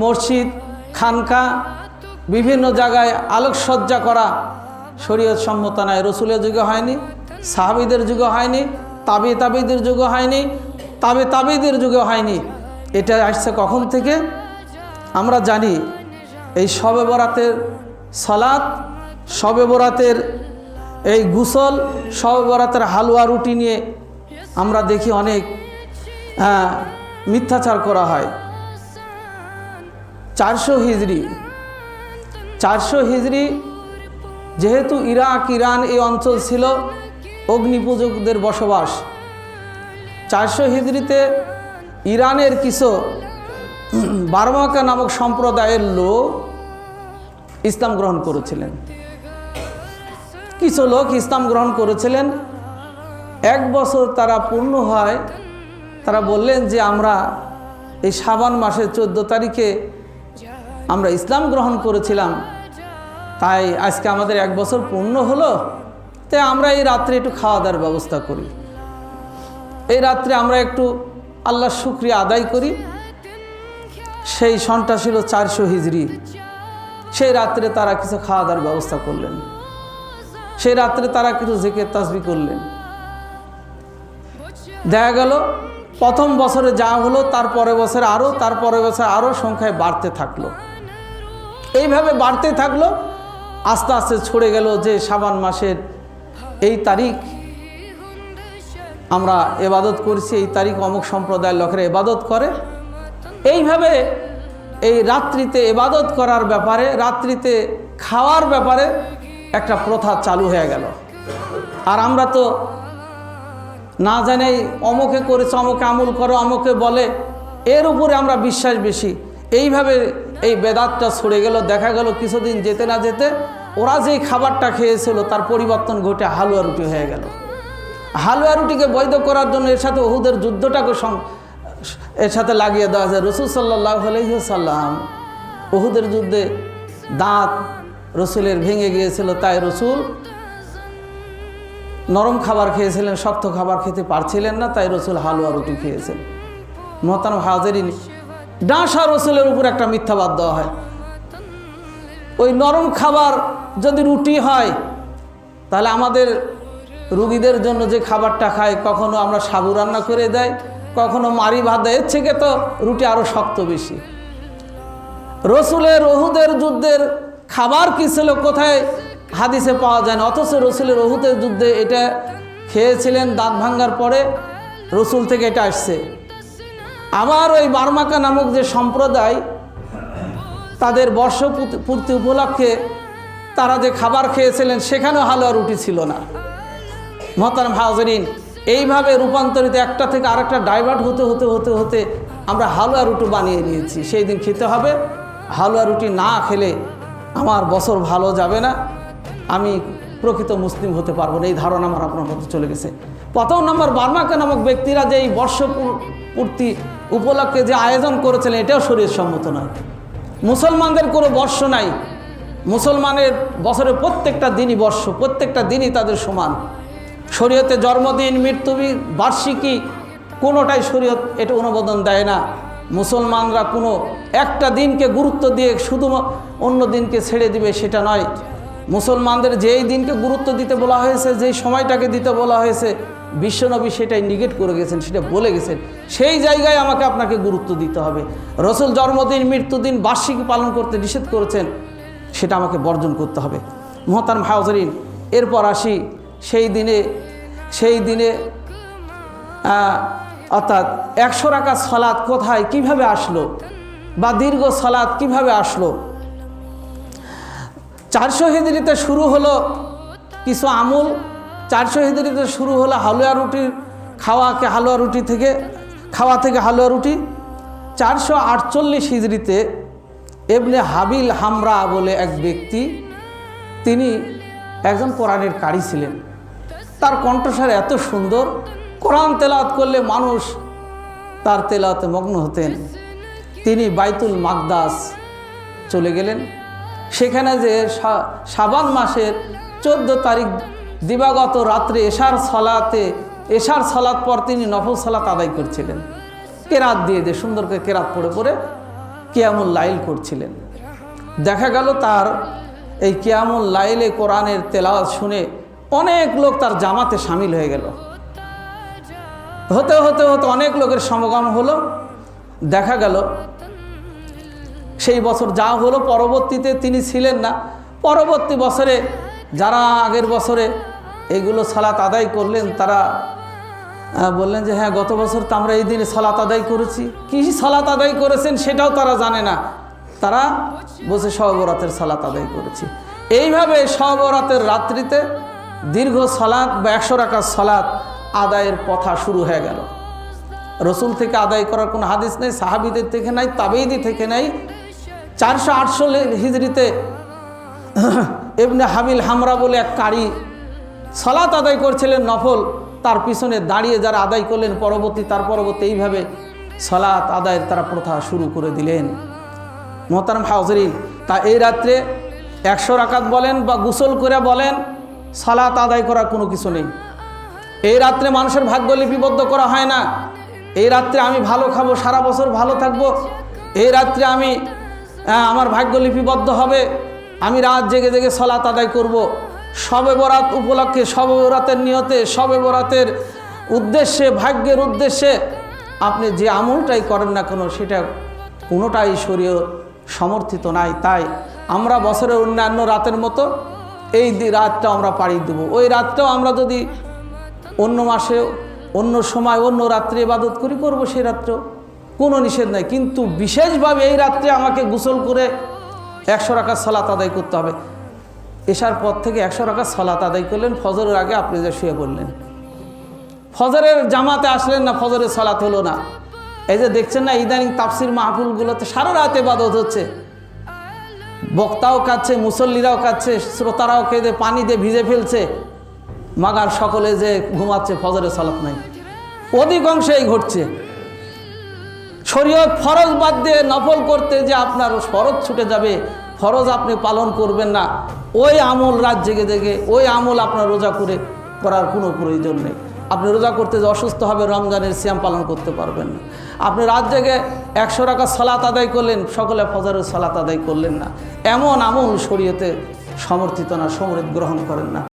মসজিদ খানকা বিভিন্ন জায়গায় আলোকসজ্জা করা শরীয়ত সম্মত নয়। রসুলের যুগে হয়নি, সাহাবীদের যুগে হয়নি, তাবিদের যুগে হয়নি, তাবিদের যুগে হয়নি। এটা আসছে কখন থেকে আমরা জানি। এই শবে বরাতের সালাত, শবে বরাতের এই গোসল, শবে বরাতের হালুয়া রুটি নিয়ে আমরা দেখি অনেক মিথ্যাচার করা হয়। 400 হিজরি যেহেতু ইরান এই অঞ্চল ছিল অগ্নিপূজকদের বসবাস। 400 হিজরিতে ইরানের কিছু বার্মাকা নামক সম্প্রদায়ের লোক ইসলাম গ্রহণ করেছিলেন। কিছু লোক ইসলাম গ্রহণ করেছিলেন। 1 বছর তারা পূর্ণ হয়, তারা বললেন যে আমরা এই শাবান মাসের 14 তারিখে আমরা ইসলাম গ্রহণ করেছিলাম, তাই আজকে আমাদের 1 বছর পূর্ণ হলো, তাই আমরা এই রাত্রে একটু খাওয়া দাওয়ার ব্যবস্থা করি, এই রাত্রে আমরা একটু আল্লাহর শুকরিয়া আদায় করি। সেই সনটা ছিল 400 হিজরি। সেই রাত্রে তারা কিছু খাওয়া দাওয়ার ব্যবস্থা করলেন, সেই রাত্রে তারা কিছু জিকির তাসবিহ করলেন। দেখা গেল প্রথম বছরে যা হলো তার পরের বছরে আরও, তার পরের বছর আরও সংখ্যায় বাড়তে থাকলো। এইভাবে বাড়তে থাকলো, আস্তে আস্তে ছড়ে গেল যে শাবান মাসের এই তারিখ আমরা ইবাদত করছি, এই তারিখ অমুক সম্প্রদায়ের লোকেরা ইবাদত করে। এইভাবে এই রাত্রিতে ইবাদত করার ব্যাপারে, রাত্রিতে খাওয়ার ব্যাপারে একটা প্রথা চালু হয়ে গেল। আর আমরা তো না জানেই অমুকে করেছে, অমুকে আমল করে, অমুকে বলে, এর উপরে আমরা বিশ্বাস বেশি। এইভাবে এই বেদাতটা ছড়ে গেল। দেখা গেল কিছুদিন যেতে না যেতে ওরা যেই খাবারটা খেয়েছিল তার পরিবর্তন ঘটে হালুয়া রুটি হয়ে গেল। হালুয়া রুটিকে বৈধ করার জন্য এর সাথে উহুদের যুদ্ধটাকে এর সাথে লাগিয়ে দেওয়া যায়। রসুল সাল্লাল্লাহু আলাইহি ওয়াসাল্লাম উহুদের যুদ্ধে দাঁত রসুলের ভেঙে গিয়েছিল, তাই রসুল নরম খাবার খেয়েছিলেন, শক্ত খাবার খেতে পারছিলেন না, তাই রসুল হালুয়া রুটি খেয়েছেন। মোহতারাম হাজিরিন, ডাঁসা রসুলের উপর একটা মিথ্যাবাদ দেওয়া হয়। ওই নরম খাবার যদি রুটি হয়, তাহলে আমাদের রুগীদের জন্য যে খাবারটা খায়, কখনো আমরা সাবু রান্না করে দেয়, কখনো মারি ভাত দেয়, এর থেকে তো রুটি আরও শক্ত বেশি। রসুলের উহুদের যুদ্ধের খাবার কি ছিল কোথায় হাদিসে পাওয়া যায় না, অথচ রসুলের উহুদের যুদ্ধে এটা খেয়েছিলেন। দাঁত ভাঙ্গার পরে রসুল থেকে এটা আসছে। আবার ওই বার্মাকা নামক যে সম্প্রদায়, তাদের বর্ষপূর্তি উপলক্ষে তারা যে খাবার খেয়েছিলেন সেখানেও হালুয়া রুটি ছিল না। মোহতারাম হাজিরিন, এইভাবে রূপান্তরিত একটা থেকে আরেকটা ডাইভার্ট হতে হতে হতে হতে আমরা হালুয়া রুটি বানিয়ে নিয়েছি। সেই দিন খেতে হবে, হালুয়া রুটি না খেলে আমার বছর ভালো যাবে না, আমি প্রকৃত মুসলিম হতে পারবো না, এই ধারণা আমার আপনার মধ্যে চলে গেছে। প্রথম নম্বর, বার্মাকা নামক ব্যক্তিরা যে এই বর্ষপূর্তি উপলক্ষে যে আয়োজন করেছিলেন এটাও শরীয়ত সম্মত নয়। মুসলমানদের কোনো বর্ষ নাই, মুসলমানের বছরের প্রত্যেকটা দিনই বর্ষ, প্রত্যেকটা দিনই তাদের সমান। শরীয়তে জন্মদিন, মৃত্যু বার্ষিকী কোনোটাই শরীয়ত এটা অনুমোদন দেয় না। মুসলমানরা কোনো একটা দিনকে গুরুত্ব দিয়ে শুধু অন্য দিনকে ছেড়ে দিবে সেটা নয়। মুসলমানদের যেই দিনকে গুরুত্ব দিতে বলা হয়েছে, যেই সময়টাকে দিতে বলা হয়েছে, বিশ্বনবী সেটাই নিগেট করে গেছেন, সেটা বলে গেছেন, সেই জায়গায় আমাকে আপনাকে গুরুত্ব দিতে হবে। রসুল জন্মদিন, মৃত্যুদিন, বার্ষিকী পালন করতে নিষেধ করেছেন, সেটা আমাকে বর্জন করতে হবে। মোহতারাম হাজিরিন, এরপর আসি সেই দিনে অর্থাৎ 100 রাকাত সালাত কোথায় কিভাবে আসলো, বা দীর্ঘ সালাত কিভাবে আসলো। 400 হিজরিতে শুরু হলো কিছু আমল। 400 হিজরিতে শুরু হলো হালুয়া রুটির খাওয়া থেকে হালুয়া রুটি। 448 হিজরিতে ইবনে হাবিল হামরা বলে এক ব্যক্তি, তিনি একজন কোরআনের কারি ছিলেন। তার কণ্ঠস্বর এত সুন্দর, কোরআন তেলাওয়াত করলে মানুষ তার তেলাওয়াতে মগ্ন হতেন। তিনি বাইতুল মাকদাস চলে গেলেন। সেখানে যে শাবান মাসের 14 তারিখ দিবাগত রাত্রে এশার সালাত পর তিনি নফল সালাত আদায় করছিলেন, কেরাত দিয়ে সুন্দর করে কেরাত পড়ে পড়ে কিয়ামুল লাইল করছিলেন। দেখা গেল তার এই কিয়ামুল লাইলে কোরআনের তেলাওয়াত শুনে অনেক লোক তার জামাতে শামিল হয়ে গেল। হতে হতে হতে অনেক লোকের সমাগম হলো। দেখা গেল সেই বছর যা হলো, পরবর্তীতে তিনি ছিলেন না। পরবর্তী বছরে যারা আগের বছরে এইগুলো সালাত আদায় করলেন, তারা বললেন যে হ্যাঁ, গত বছর তো আমরা এই দিনে সালাত আদায় করেছি। কি সালাত আদায় করেছেন সেটাও তারা জানে না। তারা বসে শবে বরাতের সালাত আদায় করেছি। এইভাবে শবে বরাতের রাত্রিতে দীর্ঘ সালাত বা 100 রাকাত সালাত আদায়ের কথা শুরু হয়ে গেল। রসুল থেকে আদায় করার কোনো হাদিস নেই, সাহাবিদের থেকে নাই, তাবেঈদের থেকে নাই। 448 হিজরিতে ইবনে হাবিল হামরা বলে এক কারি সালাত আদায় করছিলেন নফল, তার পিছনে দাঁড়িয়ে যারা আদায় করলেন তার পরবর্তী এইভাবে সালাত আদায়ের তারা প্রথা শুরু করে দিলেন। মোহতারাম হাজরিন, তা এই রাত্রে 100 রাকাত বলেন বা গোসল করে বলেন, সালাত আদায় করার কোনো কিছু নেই। এই রাত্রে মানুষের ভাগ্য লিপিবদ্ধ করা হয় না। এই রাত্রে আমি ভালো খাবো, সারা বছর ভালো থাকবো, এই রাত্রে আমি আমার ভাগ্য লিপিবদ্ধ হবে, আমি রাত জেগে জেগে সালাত আদায় করব। শবে বরাত উপলক্ষে, শবে বরাতের নিয়তে, শবে বরাতের উদ্দেশ্যে, ভাগ্যের উদ্দেশ্যে আপনি যে আমলটাই করেন না কেন, সেটা কোনোটাই শরীয়ত সমর্থিত নাই। তাই আমরা বছরের অন্যান্য রাতের মতো এই রাতটা আমরা পাড়ি দেব। ওই রাতটাও আমরা যদি অন্য মাসে, অন্য সময়, অন্য রাত্রে ইবাদত করব, সেই রাত্রেও কোনো নিষেধ নাই। কিন্তু বিশেষভাবে এই রাত্রে আমাকে গোসল করে 100 রাকাত সালাত আদায় করতে হবে। এশার পর থেকে 100 রাকাত সালাত আদায় করলেন, ফজরের আগে আপনি যে শুয়ে পড়লেন, ফজরের জামাতে আসলেন না, ফজরের সালাত হলো না। এই যে দেখছেন না, ইদানিং তাফসির মাহফিলগুলোতে সারা রাত ইবাদত হচ্ছে, বক্তাও কাঁদছে, মুসল্লিরাও কাঁদছে, শ্রোতারাও কেঁদে পানি দিয়ে ভিজে ফেলছে, মাগার সকলে যে ঘুমাচ্ছে, ফজরের সালাত নাই। অধিকাংশই ঘটছে। শরীয়ত ফরজ বাদ দিয়ে নফল করতে যে আপনার ফরজ ছুটে যাবে, ফরজ আপনি পালন করবেন না, ওই আমল রাত জেগে জেগে, ওই আমল আপনার রোজা করে করার কোনো প্রয়োজন নেই। আপনি রোজা করতে যে অসুস্থ হবে, রমজানের সিয়াম পালন করতে পারবেন না। আপনি রাত জেগে 100 রাকাত সালাত আদায় করলেন, সকলে ফজরের সালাত আদায় করলেন না, এমন আমল শরীয়তে সমর্থিত না, সমৃদ্ধ গ্রহণ করেন না।